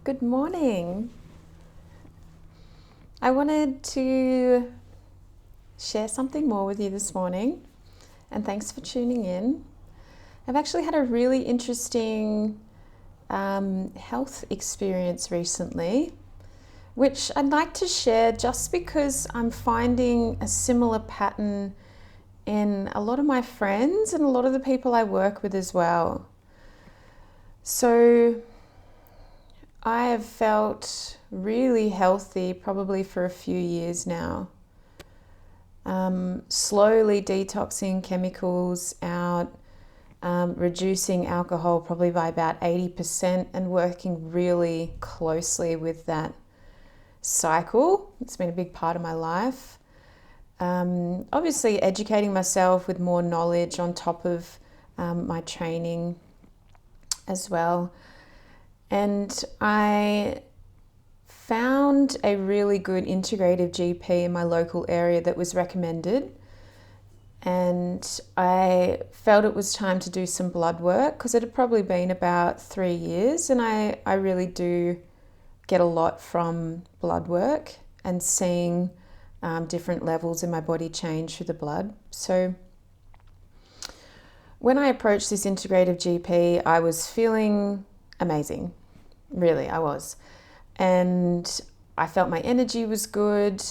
Good morning. I wanted to share something more with you this morning, and thanks for tuning in. I've actually had a really interesting health experience recently, which I'd like to share just because I'm finding a similar pattern in a lot of my friends and a lot of the people I work with as well. So I have felt really healthy probably for a few years now. Slowly detoxing chemicals out, reducing alcohol probably by about 80% and working really closely with that cycle. It's been a big part of my life. Obviously educating myself with more knowledge on top of my training as well. And I found a really good integrative GP in my local area that was recommended. And I felt it was time to do some blood work because it had probably been about 3 years. And I really do get a lot from blood work and seeing different levels in my body change through the blood. So when I approached this integrative GP, I was feeling amazing. Really, I was. And I felt my energy was good.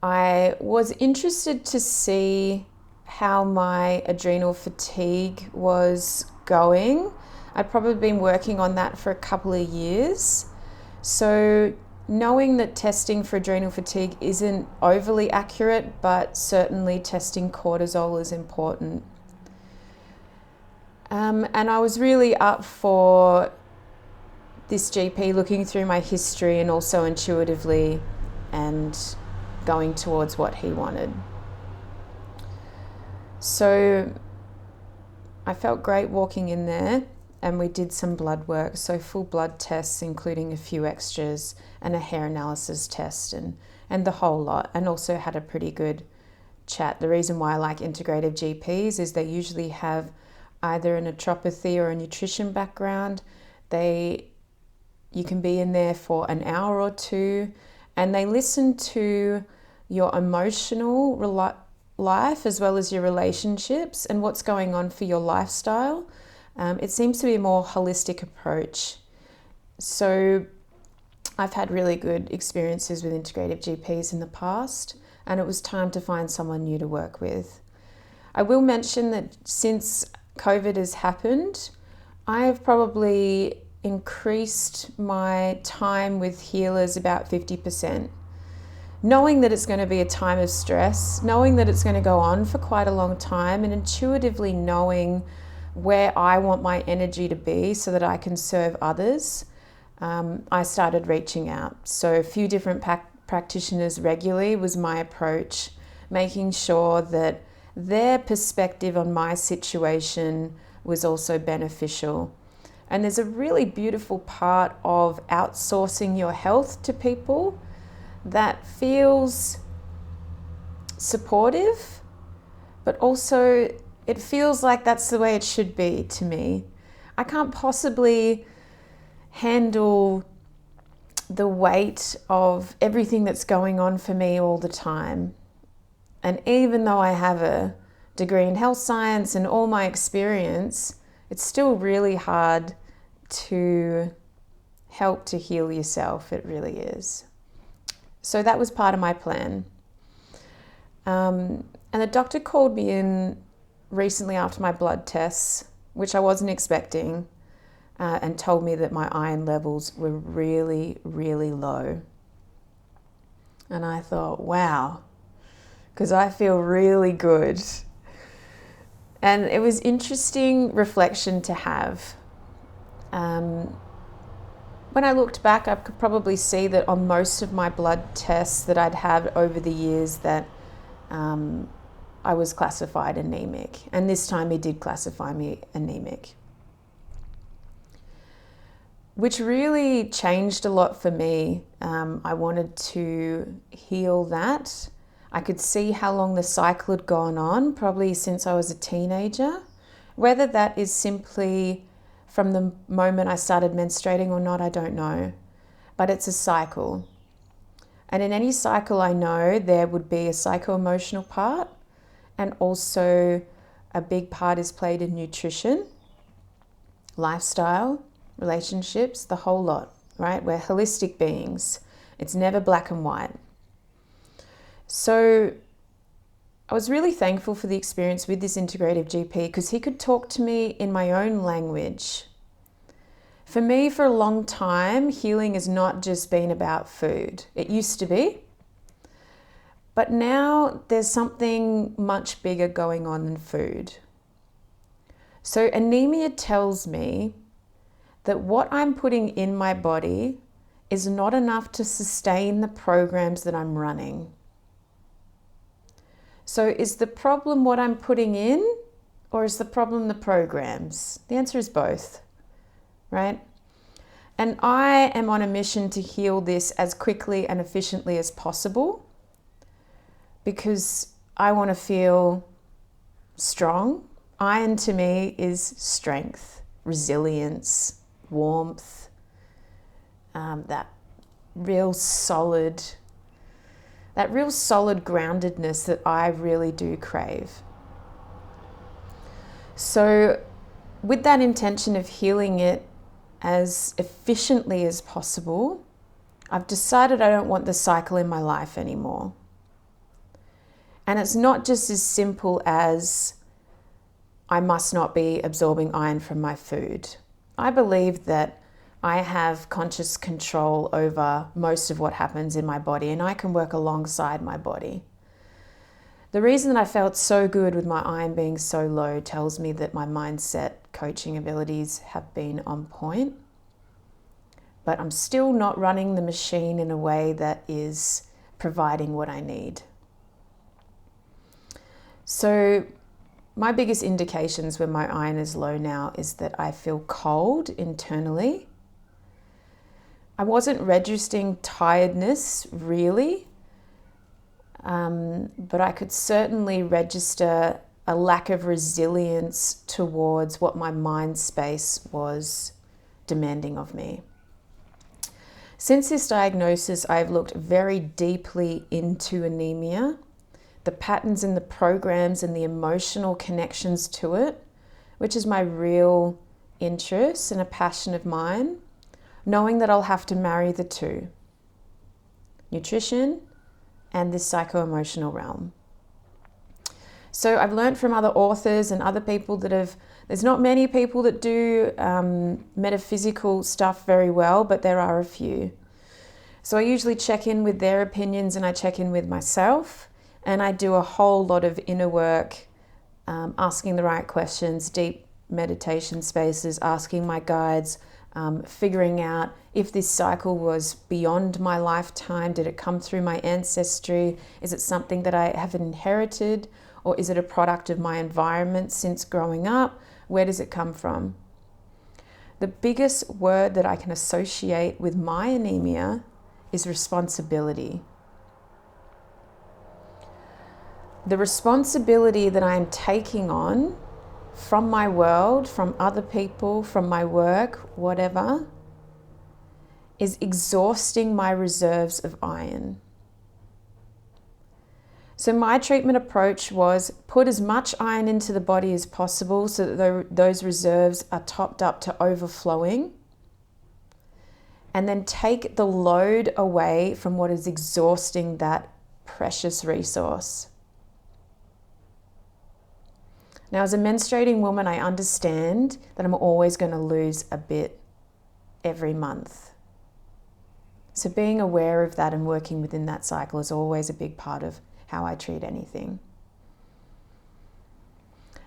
I was interested to see how my adrenal fatigue was going. I'd probably been working on that for a couple of years. So knowing that testing for adrenal fatigue isn't overly accurate, but certainly testing cortisol is important. And I was really up for this GP looking through my history and also intuitively and going towards what he wanted. So I felt great walking in there, and we did some blood work, so full blood tests including a few extras and a hair analysis test and the whole lot, and also had a pretty good chat. The reason why I like integrative GPs is they usually have either a naturopathy or a nutrition background. You can be in there for an hour or two, and they listen to your emotional life as well as your relationships and what's going on for your lifestyle. It seems to be a more holistic approach. So I've had really good experiences with integrative GPs in the past, and it was time to find someone new to work with. I will mention that since COVID has happened, I have probably increased my time with healers about 50%. Knowing that it's going to be a time of stress, knowing that it's going to go on for quite a long time, and intuitively knowing where I want my energy to be so that I can serve others, I started reaching out. So a few different practitioners regularly was my approach, making sure that their perspective on my situation was also beneficial. And there's a really beautiful part of outsourcing your health to people that feels supportive, but also it feels like that's the way it should be to me. I can't possibly handle the weight of everything that's going on for me all the time. And even though I have a degree in health science and all my experience, it's still really hard to help to heal yourself. It really is. So that was part of my plan. And the doctor called me in recently after my blood tests, which I wasn't expecting, and told me that my iron levels were really, really low. And I thought, wow, because I feel really good. And it was interesting reflection to have. When I looked back, I could probably see that on most of my blood tests that I'd had over the years that I was classified anemic. And this time he did classify me anemic, which really changed a lot for me. I wanted to heal that. I could see how long the cycle had gone on, probably since I was a teenager. Whether that is simply from the moment I started menstruating or not, I don't know. but it's a cycle. And in any cycle, I know there would be a psycho-emotional part, and also a big part is played in nutrition, lifestyle, relationships, the whole lot, right? We're holistic beings. It's never black and white. So I was really thankful for the experience with this integrative GP because he could talk to me in my own language. For me, for a long time, healing has not just been about food. It used to be. But now there's something much bigger going on than food. So anemia tells me that what I'm putting in my body is not enough to sustain the programs that I'm running. So is the problem what I'm putting in, or is the problem the programs? The answer is both, right? And I am on a mission to heal this as quickly and efficiently as possible because I want to feel strong. Iron to me is strength, resilience, warmth, that real solid groundedness that I really do crave. So with that intention of healing it as efficiently as possible, I've decided I don't want the cycle in my life anymore. And it's not just as simple as I must not be absorbing iron from my food. I believe that I have conscious control over most of what happens in my body, and I can work alongside my body. The reason that I felt so good with my iron being so low tells me that my mindset coaching abilities have been on point. But I'm still not running the machine in a way that is providing what I need. So my biggest indications when my iron is low now is that I feel cold internally. I wasn't registering tiredness really, but I could certainly register a lack of resilience towards what my mind space was demanding of me. Since this diagnosis, I've looked very deeply into anemia, the patterns in the programs and the emotional connections to it, which is my real interest and a passion of mine, knowing that I'll have to marry the two, nutrition and this psycho-emotional realm. So I've learned from other authors and other people there's not many people that do metaphysical stuff very well, but there are a few. So I usually check in with their opinions and I check in with myself. And I do a whole lot of inner work, asking the right questions, deep meditation spaces, asking my guides, figuring out if this cycle was beyond my lifetime. Did it come through my ancestry? Is it something that I have inherited? Or is it a product of my environment since growing up? Where does it come from? The biggest word that I can associate with my anemia is responsibility. The responsibility that I am taking on from my world, from other people, from my work, whatever, is exhausting my reserves of iron. So my treatment approach was put as much iron into the body as possible so that those reserves are topped up to overflowing, and then take the load away from what is exhausting that precious resource. Now, as a menstruating woman, I understand that I'm always going to lose a bit every month. So being aware of that and working within that cycle is always a big part of how I treat anything.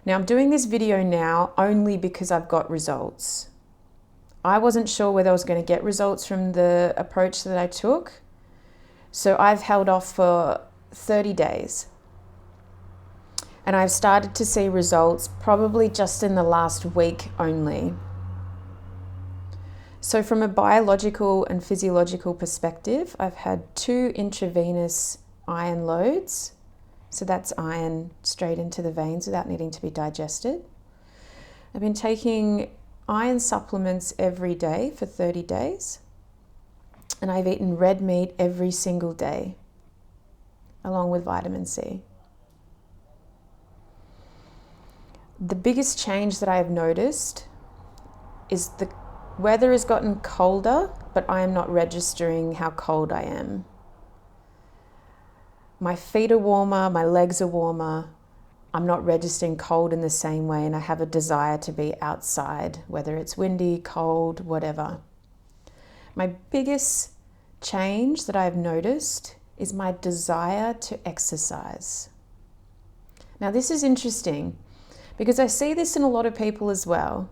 Now, I'm doing this video now only because I've got results. I wasn't sure whether I was going to get results from the approach that I took. So I've held off for 30 days. And I've started to see results probably just in the last week only. So from a biological and physiological perspective, I've had 2 intravenous iron loads. So that's iron straight into the veins without needing to be digested. I've been taking iron supplements every day for 30 days. And I've eaten red meat every single day, along with vitamin C. The biggest change that I have noticed is the weather has gotten colder, but I am not registering how cold I am. My feet are warmer, my legs are warmer. I'm not registering cold in the same way, and I have a desire to be outside, whether it's windy, cold, whatever. My biggest change that I've noticed is my desire to exercise. Now, this is interesting because I see this in a lot of people as well.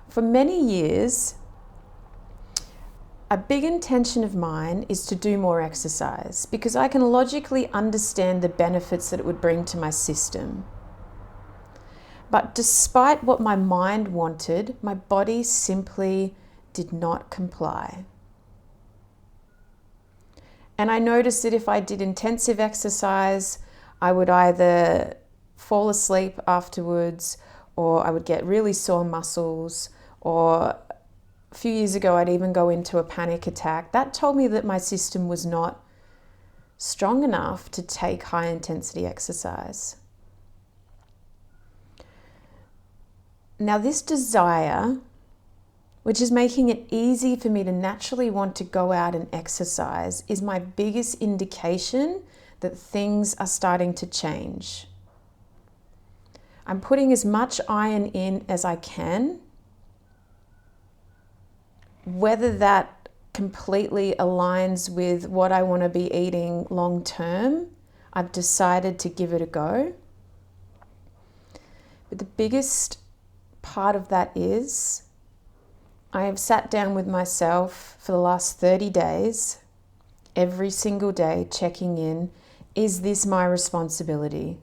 For many years, a big intention of mine is to do more exercise because I can logically understand the benefits that it would bring to my system. But despite what my mind wanted, my body simply did not comply. And I noticed that if I did intensive exercise, I would either fall asleep afterwards, or I would get really sore muscles, or a few years ago I'd even go into a panic attack. That told me that my system was not strong enough to take high intensity exercise. Now, this desire, which is making it easy for me to naturally want to go out and exercise, is my biggest indication that things are starting to change. I'm putting as much iron in as I can. Whether that completely aligns with what I want to be eating long term, I've decided to give it a go. But the biggest part of that is I have sat down with myself for the last 30 days, every single day, checking in. Is this my responsibility?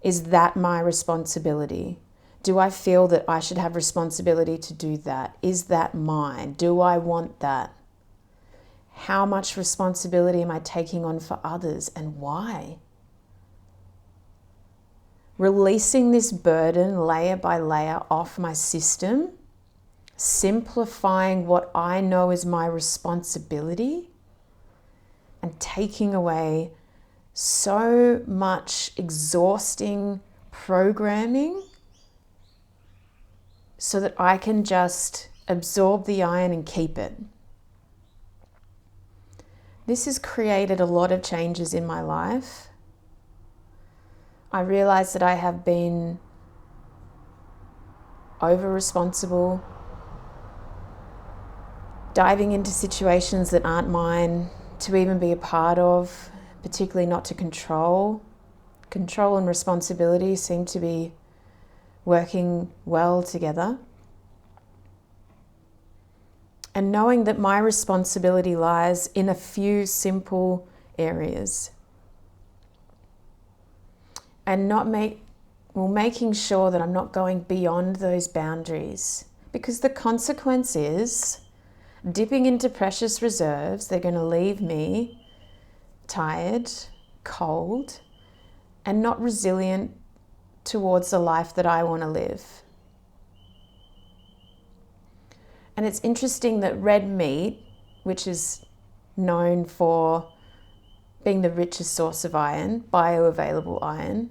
Is that my responsibility? Do I feel that I should have responsibility to do that? Is that mine? Do I want that? How much responsibility am I taking on for others, and why? Releasing this burden layer by layer off my system, simplifying what I know is my responsibility, and taking away so much exhausting programming so that I can just absorb the iron and keep it. This has created a lot of changes in my life. I realize that I have been over-responsible, diving into situations that aren't mine to even be a part of, particularly not to control. Control and responsibility seem to be working well together. And knowing that my responsibility lies in a few simple areas. And making sure that I'm not going beyond those boundaries. Because the consequence is dipping into precious reserves. They're going to leave me tired, cold, and not resilient towards the life that I want to live. And it's interesting that red meat, which is known for being the richest source of iron, bioavailable iron,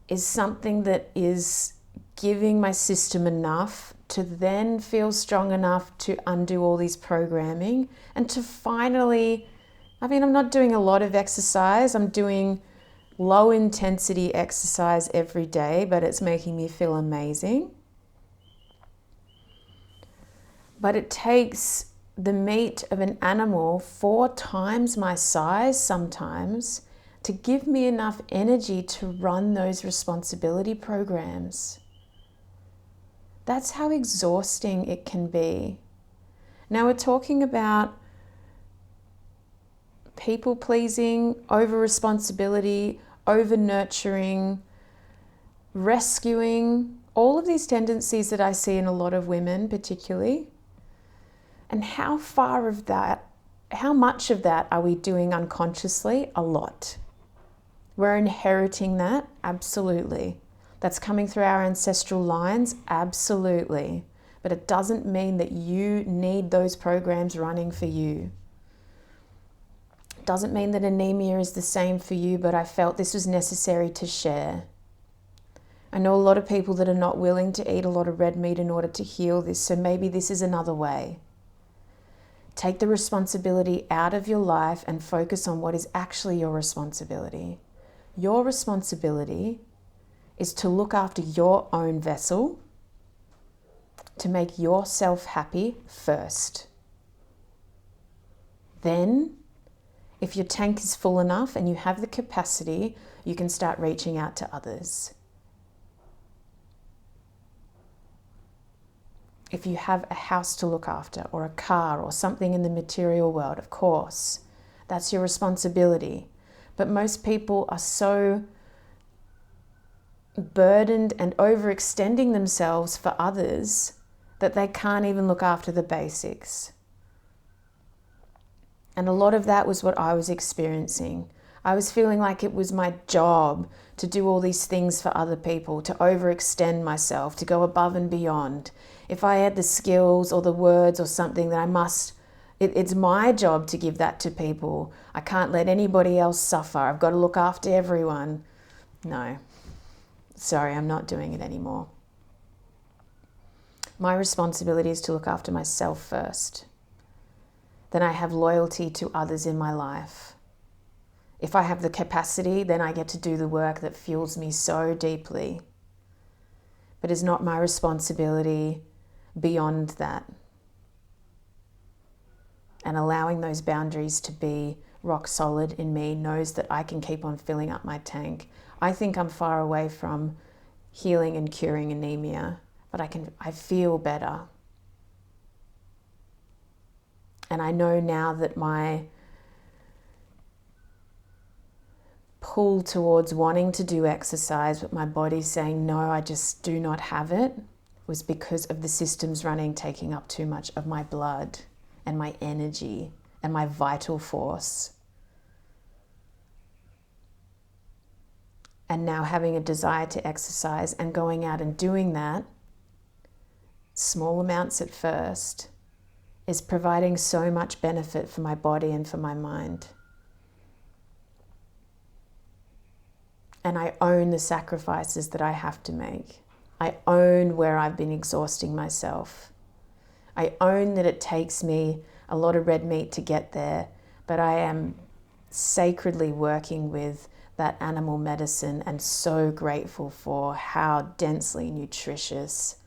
is something that is giving my system enough to then feel strong enough to undo all these programming and to finally, I'm not doing a lot of exercise. I'm doing low intensity exercise every day, but it's making me feel amazing. But it takes the meat of an animal 4 times my size sometimes to give me enough energy to run those responsibility programs. That's how exhausting it can be. Now we're talking about people pleasing, over responsibility, over nurturing, rescuing, all of these tendencies that I see in a lot of women particularly. And how much of that are we doing unconsciously? A lot. We're inheriting that, absolutely. That's coming through our ancestral lines, absolutely. but it doesn't mean that you need those programs running for you. It doesn't mean that anemia is the same for you, but I felt this was necessary to share. I know a lot of people that are not willing to eat a lot of red meat in order to heal this, so maybe this is another way. Take the responsibility out of your life and focus on what is actually your responsibility. Your responsibility is to look after your own vessel, to make yourself happy first. Then, if your tank is full enough and you have the capacity, you can start reaching out to others. If you have a house to look after or a car or something in the material world, of course, that's your responsibility. But most people are so burdened and overextending themselves for others that they can't even look after the basics. And a lot of that was what I was experiencing. I was feeling like it was my job to do all these things for other people, to overextend myself, to go above and beyond. If I had the skills or the words or something that it's my job to give that to people. I can't let anybody else suffer. I've got to look after everyone. No, sorry, I'm not doing it anymore. My responsibility is to look after myself first. Then I have loyalty to others in my life. If I have the capacity, then I get to do the work that fuels me so deeply. But it's not my responsibility beyond that. And allowing those boundaries to be rock solid in me knows that I can keep on filling up my tank. I think I'm far away from healing and curing anemia, but I feel better. And I know now that my pull towards wanting to do exercise, but my body's saying, no, I just do not have it, was because of the systems running, taking up too much of my blood and my energy and my vital force. And now having a desire to exercise and going out and doing that, small amounts at first, is providing so much benefit for my body and for my mind. And I own the sacrifices that I have to make. I own where I've been exhausting myself. I own that it takes me a lot of red meat to get there, but I am sacredly working with that animal medicine and so grateful for how densely nutritious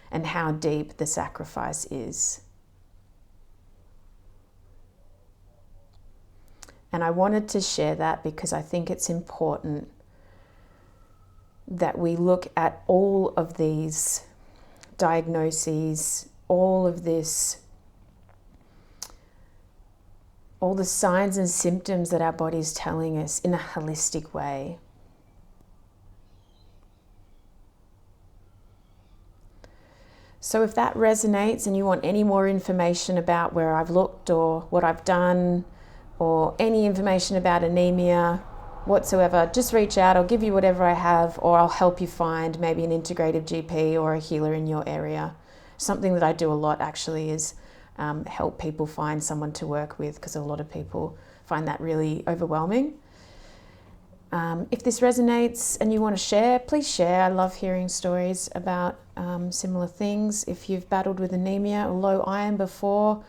and how deep the sacrifice is. And I wanted to share that because I think it's important that we look at all of these diagnoses, all of this, all the signs and symptoms that our body's telling us in a holistic way. So if that resonates and you want any more information about where I've looked or what I've done, or any information about anemia whatsoever, just reach out. I'll give you whatever I have, or I'll help you find maybe an integrative GP or a healer in your area. Something that I do a lot actually is help people find someone to work with, because a lot of people find that really overwhelming. If this resonates and you want to share, please share. I love hearing stories about similar things. If you've battled with anemia or low iron before,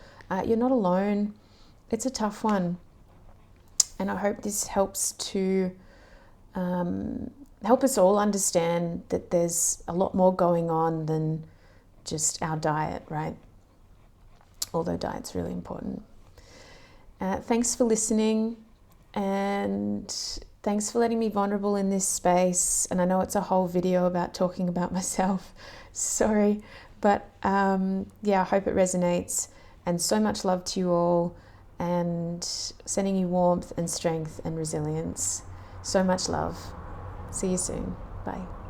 you're not alone. It's a tough one. And I hope this helps to help us all understand that there's a lot more going on than just our diet, right? Although diet's really important. Thanks for listening, and thanks for letting me vulnerable in this space. And I know it's a whole video about talking about myself. Sorry. But I hope it resonates. And so much love to you all, and sending you warmth and strength and resilience. So much love. See you soon. Bye.